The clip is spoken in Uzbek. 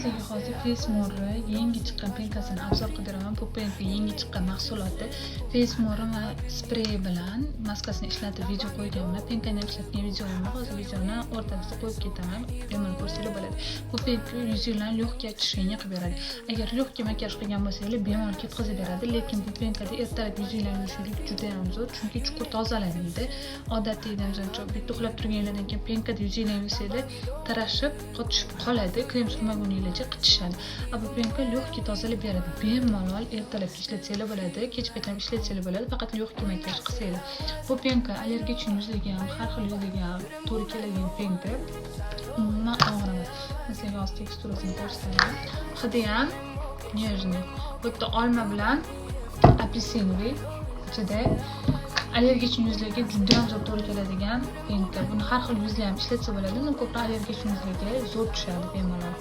Sizlarga hozir Facemore yangi chiqqan penkasini obzor qildiraman. Bu penka yangi chiqqan mahsuloti. Facemore va sprey bilan maskasini ishlatib video qo'yganman. Penkani ham ishlatgan videomni hozir videoni o'rtasiga qo'yib ketaman. Bemalol ko'rsanglar bo'ladi. Bu penka yuzinglarni lyo'qga tushishini qilib beradi. Agar lyo'qga makiyaj qilgan bo'lsangiz, bemalol ketkazib beradi, lekin bu penkada ertalab yuzinglarni yuvishlik juda ham zo'r, chunki chuqur tozalaydi. Odatda misol bitta uxlab turganlardan keyin penkada yuzinglarni yuvsangiz, tarashib, qotishib qoladi. Krem surmaguningizcha qichishadi. Bu penka lyo'qga tozalab beradi. Bemalol ertalab ishlatsanglar bo'ladi, kechgacha ham ishlatsanglar bo'ladi, faqat lyo'qga makiyaj qilsanglar. Bu penka allergiya uchun yuzlarga ham, har xil yuzlarga ham to'g'ri keladigan penka. Umuman og'rimas. Sizlarga hozir teksturasini ko'rsataman. Hidi ham nежный. Bu yerda olma bilan apelsinli ichida allergiya uchun yuzlarga juda ham zo'r to'g'ri keladigan penka. Buni har xil yuzlar ham ishlatsa bo'ladi, ko'proq allergiya uchun yuzlarga zo'r tushadi bemalol.